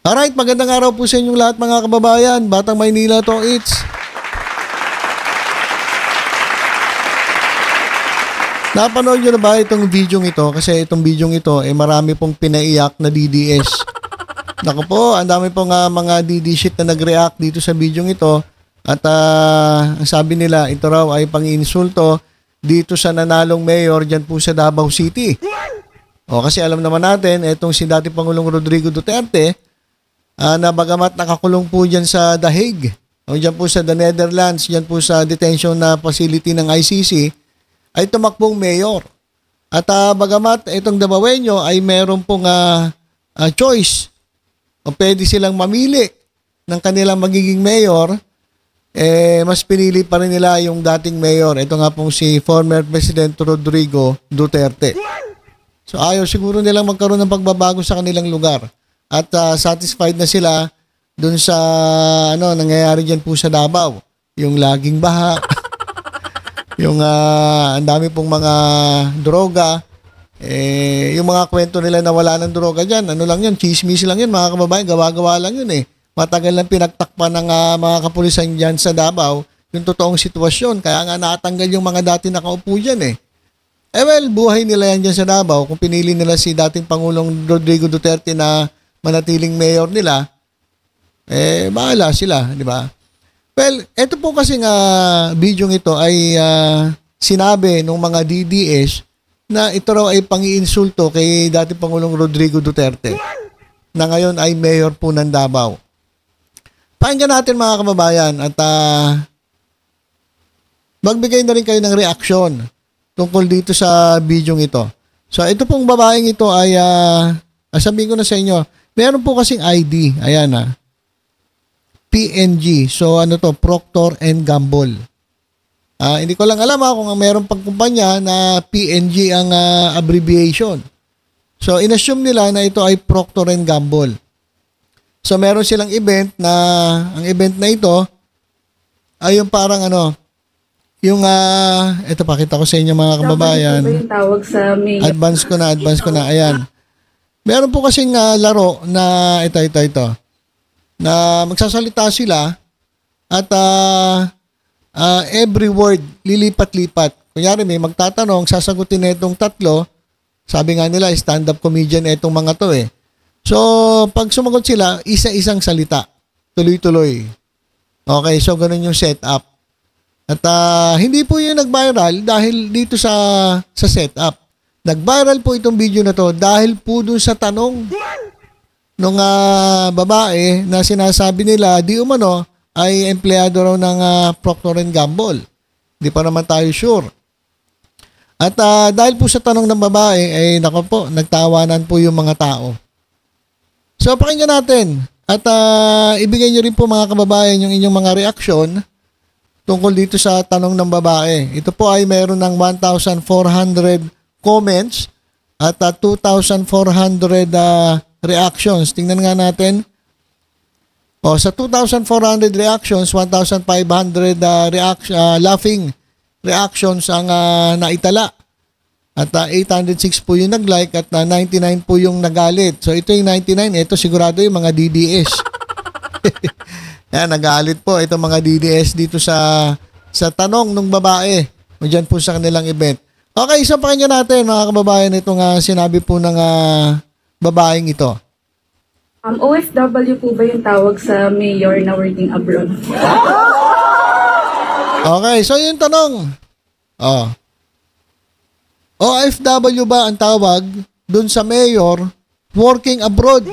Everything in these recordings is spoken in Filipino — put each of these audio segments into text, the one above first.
Alright, magandang araw po sa inyong lahat mga kababayan. Batang Maynila to, it's. Napanood nyo na ba itong video ito? Kasi itong video ito, marami pong pinaiyak na DDS. Naku po, ang dami pong mga DD shit na nag-react dito sa video ito. At ang sabi nila, ito raw ay pang-insulto dito sa nanalong mayor dyan po sa Davao City. O kasi alam naman natin, itong si dating Pangulong Rodrigo Duterte, na bagamat nakakulong po dyan sa The Hague, o dyan po sa the Netherlands, dyan po sa detention na facility ng ICC, ay tumakbong mayor. At bagamat itong Davaoenyo ay meron pong choice, o pwede silang mamili ng kanilang magiging mayor, mas pinili pa rin nila yung dating mayor. Ito nga pong si former President Rodrigo Duterte. So ayaw siguro nilang magkaroon ng pagbabago sa kanilang lugar. At satisfied na sila dun sa nangyayari dyan po sa Davao. Yung laging baha, yung ang dami pong mga droga, yung mga kwento nila na wala ng droga dyan, ano lang yun, chismis lang yun mga kababayan, gawa-gawa lang yun Matagal lang pinagtakpan ng mga kapulisan dyan sa Davao yung totoong sitwasyon. Kaya nga natanggal yung mga dati nakaupo dyan well, buhay nila yan dyan sa Davao. Kung pinili nila si dating Pangulong Rodrigo Duterte na manatiling mayor nila, bahala sila, di ba? Well, ito po kasi nga video ito ay sinabi ng mga DDS na ito raw ay pang-iinsulto kay dating Pangulong Rodrigo Duterte na ngayon ay mayor po ng Davao. Pakinggan natin mga kababayan at magbigay na rin kayo ng reaksyon tungkol dito sa video ito. So ito pong babaeng ito ay sabihin ko na sa inyo, meron po kasing ID. Ayan PNG. So ano to? Procter and Gamble. Hindi ko lang alam kung meron pang kumpanya na PNG ang abbreviation. So inassume nila na ito ay Procter and Gamble. So meron silang event na ang event na ito ay yung parang yung ito pakita ko sa inyo mga kababayan. Yung tawag sa advance ko na. Ayan. Meron po kasing laro na ito na magsasalita sila at every word lilipat-lipat. Kunyari may magtatanong, sasagutin na itong tatlo. Sabi nga nila stand-up comedian itong mga to So pag sumagot sila, isa-isang salita, tuloy-tuloy. Okay, so ganun yung setup. At hindi po yung nag-viral dahil dito sa setup. Nag-viral po itong video na to dahil po dun sa tanong nung babae na sinasabi nila di umano ay empleyado raw ng Procter and Gamble. Di pa naman tayo sure. At dahil po sa tanong ng babae, nako po, nagtawanan po yung mga tao. So pakinggan natin at ibigay nyo rin po mga kababayan yung inyong mga reaksyon tungkol dito sa tanong ng babae. Ito po ay mayroon ng 1,400 comments at 2,400 reactions. Tingnan nga natin. Sa 2,400 reactions, 1,500 laughing reactions ang naitala. At 806 po yung nag-like at 99 po yung nagalit. So ito yung 99, ito sigurado yung mga DDS. Yan, nagalit po itong mga DDS dito sa tanong ng babae. O dyan po sa kanilang event. Okay, so pakinggan natin mga kababayan itong sinabi po ng babaeng ito. OFW po ba yung tawag sa mayor na working abroad? Okay, so yung tanong. OFW ba ang tawag dun sa mayor working abroad?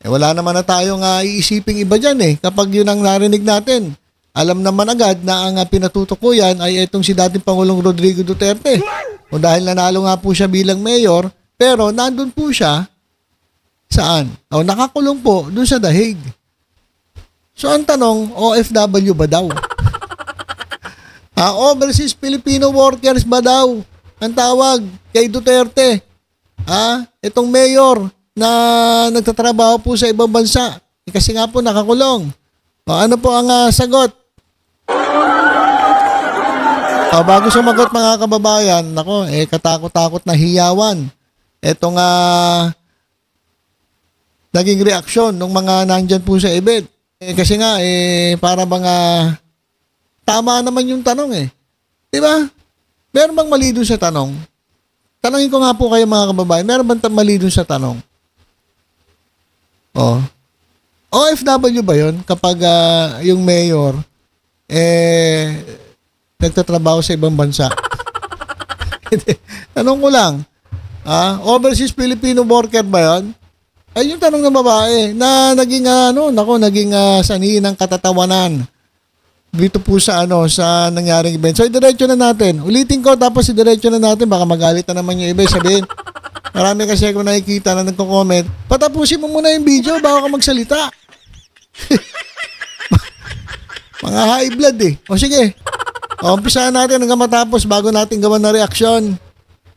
Wala naman na tayong iisiping iba dyan kapag yun ang narinig natin. Alam naman agad na ang pinatutukuyan ay itong si dating Pangulong Rodrigo Duterte. O dahil nanalo nga po siya bilang mayor, pero nandun po siya saan? Nakakulong po dun sa The Hague. So ang tanong, OFW ba daw? Overseas Filipino workers ba daw ang tawag kay Duterte? Itong mayor na nagtatrabaho po sa ibang bansa. Kasi nga po nakakulong. Ano po ang sagot? Bago sumagot mga kababayan, katakot-takot na hiyawan. Etong naging reaksyon ng mga nandyan po sa event. Kasi nga, para bang tama naman yung tanong eh. Di ba? Meron bang mali doon sa tanong? Tanongin ko nga po kayo mga kababayan, meron bang mali doon sa tanong? Oh. OFW ba yun kapag yung mayor nagtatrabaho sa ibang bansa? Tanong ko lang, overseas Filipino worker ba yun? Ay, yung tanong ng babae na naging naging sanhi ng katatawanan dito po sa sa nangyaring event. So, idiretso na natin. Ulitin ko, tapos idiretso na natin. Baka magalit na naman yung iba. Sabihin, marami kasi ako nakikita na nagko-comment. Patapusin mo muna yung video bago ka magsalita. Mga high blood eh. O sige. Umpisahan natin hanggang matapos bago natin gawan na reaksyon.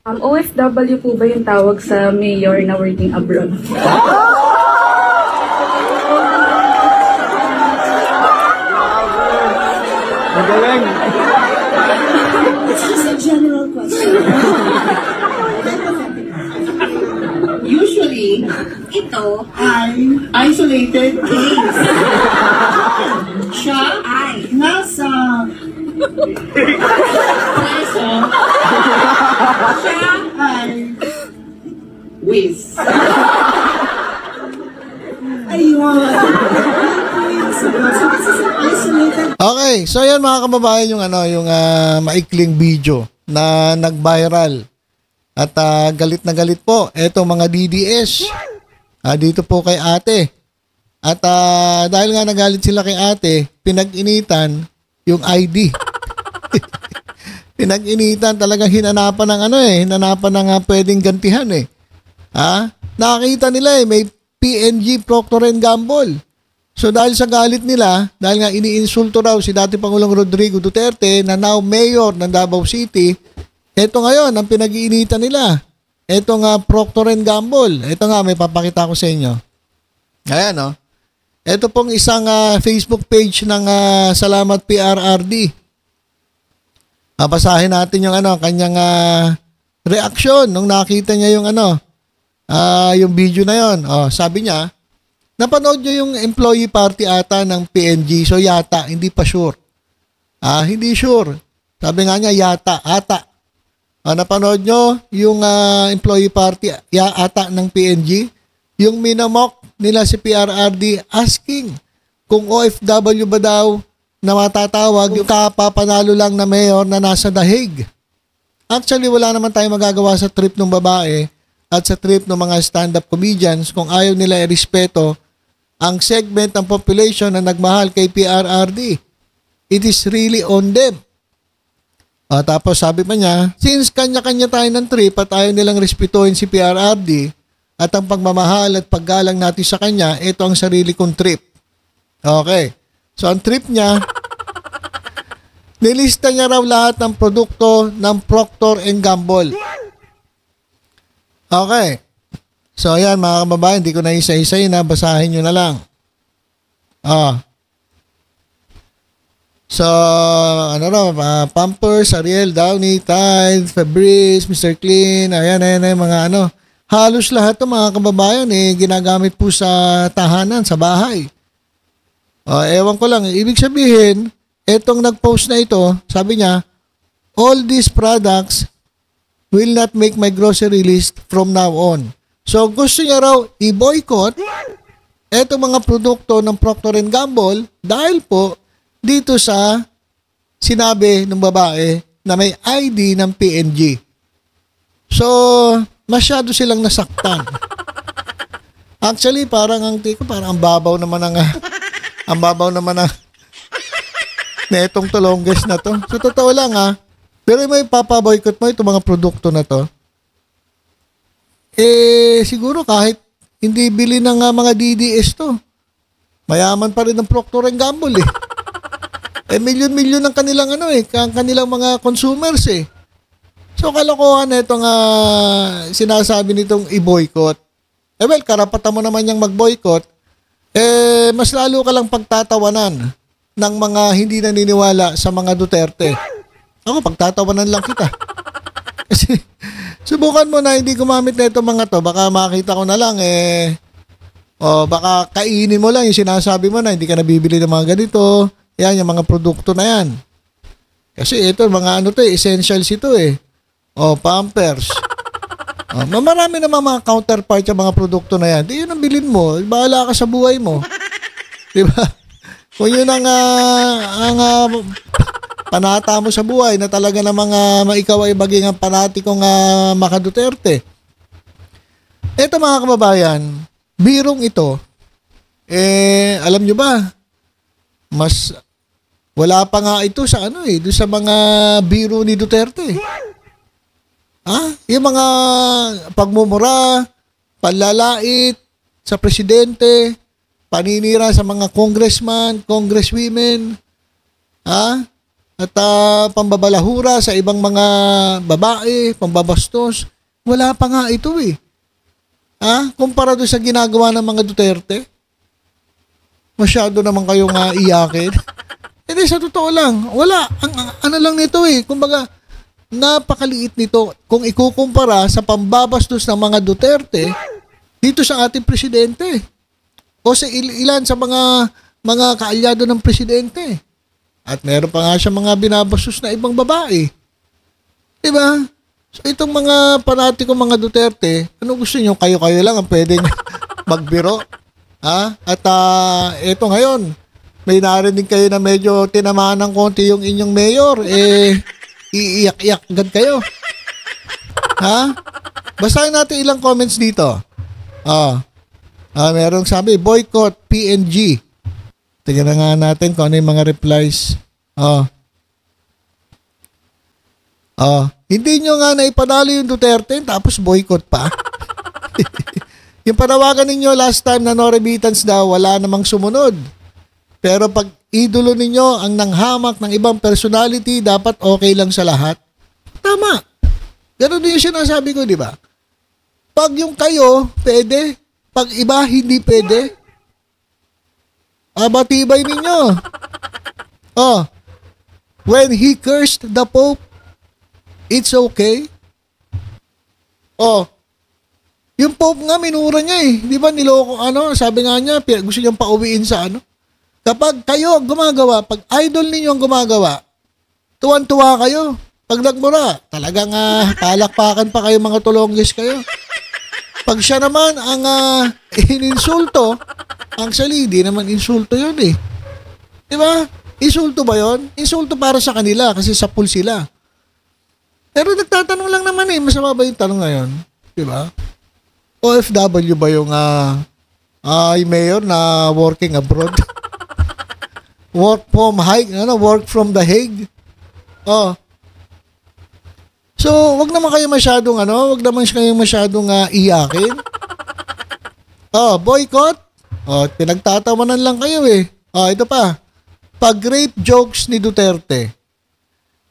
OFW po ba yung tawag sa mayor na working abroad? Magaling. It's just a general question. Usually, ito ay isolated case. Siya ay nasa preso. Siya ay whiz. Ayun. So this is an isolated. Okay, so yan mga kababayan yung maikling video na nag-viral. At galit na galit po eto mga DDS. Dito po kay ate. At dahil nga nagalit sila kay ate, pinag-initan yung ID. Pinag-initan, talagang hinanapan ng hinanapan ng pwedeng gantihan eh. Nakakita nila may PNG Procter & Gamble. So dahil sa galit nila, dahil nga iniinsulto raw si dati Pangulong Rodrigo Duterte na now mayor ng Davao City, eto ngayon ang pinag-iinitan nila. Eto nga Procter & Gamble. Eto nga, may papakita ko sa inyo. Ayan Ito pong isang Facebook page ng Salamat PRRD. Basahin natin yung kanyang reaction nung nakita niya yung yung video na yon. Sabi niya, napanood niyo yung employee party ata ng PNG. So yata, hindi pa sure. Hindi sure. Sabi nga niya yata, ata. Napanood niyo yung employee party ata ng PNG? Yung minamok nila si PRRD asking kung OFW ba daw na matatawag yung kapapanalo lang na mayor na nasa Dahig. Actually, wala naman tayong magagawa sa trip ng babae at sa trip ng mga stand-up comedians kung ayaw nila irespeto ang segment ng population na nagmahal kay PRRD. It is really on them. Tapos sabi pa niya, since kanya-kanya tayo ng trip at ayaw nilang respetuhin si PRRD at ang pagmamahal at paggalang natin sa kanya, ito ang sarili kong trip. Okay. So ang trip niya, nilista niya raw lahat ng produkto ng Procter & Gamble. Okay. So ayan mga kababayan, hindi ko na isa-isay na, basahin nyo na lang. So, Pampers, Ariel, Downy, Tide, Febreze, Mr. Clean, ayan, mga halos lahat ng mga kababayan ginagamit po sa tahanan, sa bahay. Ewan ko lang, ibig sabihin, etong nag-post na ito, sabi niya, all these products will not make my grocery list from now on. So, gusto niya raw i-boycott etong mga produkto ng Procter & Gamble dahil po dito sa sinabi ng babae na may ID ng PNG. So, masyado silang nasaktan. Actually, parang ang babaw naman na itong tulongges na to. Sa totoo lang pero may papaboycott mo itong mga produkto na to. Siguro kahit hindi bili ng mga DDS to, mayaman pa rin ng Procter & Gamble milyon-milyon ng kanilang kanilang mga consumers So kalokohan na itong sinasabi nitong i-boycott. Well, karapatan mo naman yung mag-boycott. Mas lalo ka lang pagtatawanan ng mga hindi naniniwala sa mga Duterte. Ako, pagtatawanan lang kita. Kasi subukan mo na hindi gumamit na itong mga to. Baka makita ko na lang O baka kainin mo lang yung sinasabi mo na hindi ka nabibili ng mga ganito. Yan, yung mga produkto na yan. Kasi ito, mga ano to, essentials ito eh. O, Pampers. O, marami naman mga counterpart yung mga produkto na yan. Di yun ang bilhin mo. Bahala ka sa buhay mo. Diba? Kung yun ang panata mo sa buhay na talaga na ikaw ay maging ang panatikong Maka Duterte. Ito mga kababayan, birong ito, alam nyo ba, mas wala pa nga ito sa doon sa mga biro ni Duterte. Yung mga pagmumura, panlalait sa presidente, paninira sa mga congressman, congresswomen, at pambabalahura sa ibang mga babae, pambabastos. Wala pa nga ito eh. Kumpara doon sa ginagawa ng mga Duterte, masyado naman kayong iyakin. Hindi, sa totoo lang, wala. Ano lang nito eh. Kumbaga, napakaliit nito kung ikukumpara sa pambabastos ng mga Duterte dito sa ating presidente. O sa ilan sa mga kaalyado ng presidente. At meron pa nga siya mga binabastos na ibang babae. Diba? So itong mga panatikong mga Duterte, ano gusto nyo? Kayo-kayo lang ang pwedeng magbiro. At ito ngayon, may narinig kayo na medyo tinamaan ng konti yung inyong mayor, iiyak-iyak agad kayo. Basahin natin ilang comments dito. Merong sabi, boycott PNG. Tingnan na nga natin kung ano yung mga replies. Hindi nyo nga naipanalo yung Duterte tapos boycott pa. Yung panawagan ninyo last time na no remittance daw, wala namang sumunod. Pero pag idolo ninyo ang nanghamak ng ibang personality, dapat okay lang sa lahat. Tama. Ganun din yung sinasabi ko, di ba? Pag yung kayo, pwede. Pag iba, hindi pwede. Batibay ninyo. When he cursed the Pope, it's okay. Yung Pope nga, minura niya eh. Di ba niloko, sabi nga niya, gusto niyang pauwiin sa Kapag kayo gumagawa, pag idol ninyo ang gumagawa, tuwan-tuwa kayo. Pag nagmura, talagang palakpakan pa kayo, mga tulonggis kayo. Pag siya naman ang ininsulto, actually, di naman insulto yun eh. Di ba? Insulto ba yun? Insulto para sa kanila kasi sa pool sila. Pero nagtatanong lang naman eh, masama ba yung tanong ngayon? Di ba? OFW ba yung mayor na working abroad? Work from the Hague? So, wag naman kayo masyadong iyakin. Boycott. Pinagtatawanan lang kayo eh. Ito pa. Pag-rape jokes ni Duterte,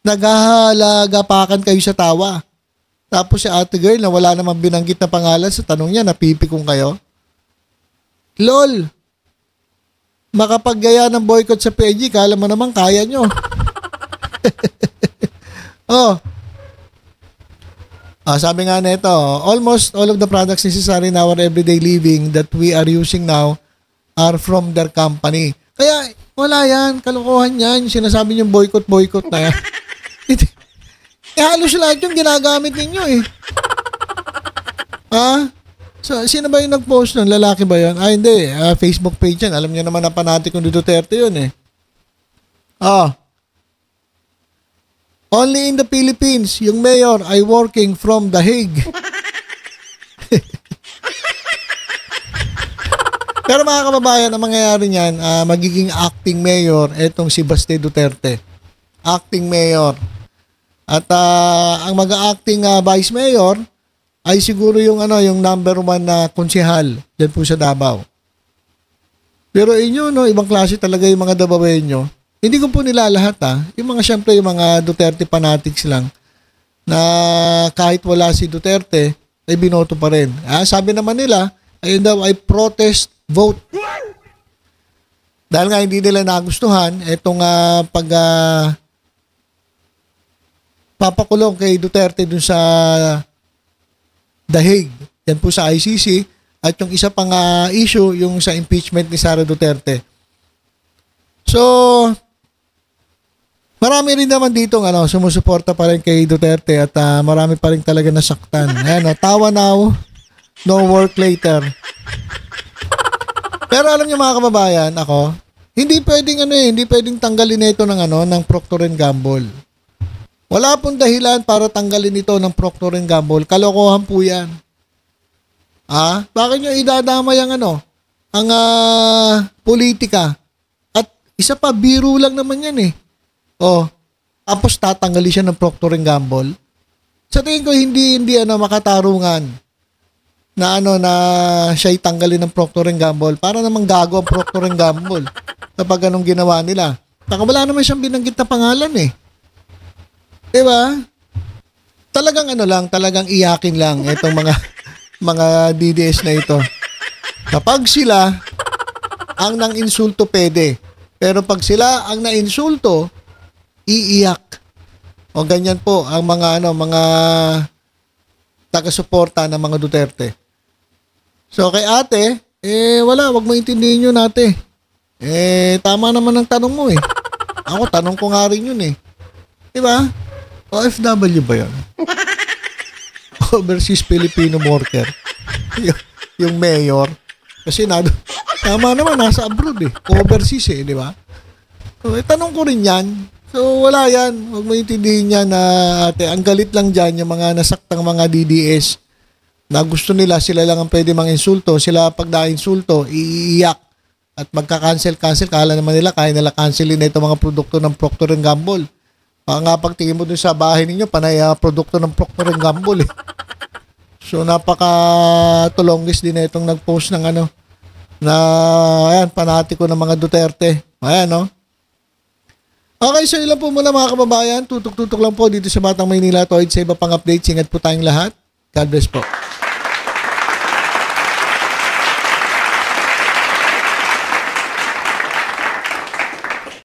naghahalagapakan kayo sa tawa. Tapos si ate girl na wala namang binanggit na pangalan sa tanong niya, napipikong kayo. LOL. Makapaggaya ng boycott sa PG, kala mo naman kaya nyo. Sabi nga nito, almost all of the products necessary in our everyday living that we are using now are from their company. Kaya, wala yan. Kalukuhan yan. Yung sinasabi niyong boycott na yan. Halos lahat yung ginagamit ninyo eh. So, sino ba yung nag-post nun? Lalaki ba yun? Hindi. Facebook page yan. Alam niyo naman na panatik ng Duterte yun eh. Only in the Philippines, yung mayor ay working from The Hague. Pero mga kababayan, ang mangyayari niyan, magiging acting mayor etong si Baste Duterte. Acting mayor. At ang mag-acting vice mayor ay siguro yung number 1 na konsehal diyan po sa Davao. Pero ibang klase talaga yung mga Davaoenyo. Hindi ko po nila lahat Yung mga syempre yung mga Duterte fanatics lang na kahit wala si Duterte ay binoto pa rin. Sabi naman nila, ayun daw ay protest vote. Dahil nga hindi nila nagustuhan itong papakulong kay Duterte dun sa The Hague. Yan po sa ICC. At yung isa pang issue, yung sa impeachment ni Sara Duterte. So, marami rin naman dito sumusuporta pa rin kay Duterte at marami pa rin talaga nasaktan. Ayan, tawa now, no work later. Pero alam niyo mga kababayan, hindi pwedeng tanggalin ito ng Procter & Gamble. Wala pong dahilan para tanggalin ito ng Procter & Gamble. Kalokohan po 'yan. Bakit niyo idadamay ang politika? At isa pa, biro lang naman 'yan eh. Tapos tatanggalin siya ng Procter & Gamble. Sa tingin ko hindi makatarungan na siya'y tanggalin ng Procter & Gamble. Para namang gago ang Procter & Gamble kapag anong ginawa nila. Saka wala naman siyang binanggit na pangalan eh. Diba? Talagang iyakin lang itong mga DDS na ito. Kapag sila ang nang insulto pwede. Pero pag sila ang na-insulto, iiyak. O ganyan po ang mga taga-suporta ng mga Duterte. So kay ate, wag mo intindihin yun ate. Tama naman ang tanong mo eh. Ako, tanong ko nga rin yun eh. Diba? OFW ba yun? Overseas Filipino worker. Yung mayor. Kasi tama naman, nasa abroad eh. Overseas eh, di ba? So, tanong ko rin yan. So, wala yan. Huwag mo intindihin yan na ate. Ang galit lang dyan yung mga nasaktang mga DDS na gusto nila, sila lang ang pwede mang-insulto. Sila pag na-insulto, iiyak at magka-cancel. Kala naman nila, kaya nila cancelin na itong mga produkto ng Procter & Gamble. Pagtingin mo dun sa bahay ninyo, panay produkto ng Procter & Gamble eh. So, napaka-tulongis din na itong nag-post ng panatiko ng mga Duterte. Ayan, no? Okay, so ilan po muna mga kababayan. Tutok-tutok lang po dito sa Batang Maynila. Sa iba pang updates, ingat po tayong lahat. God bless po.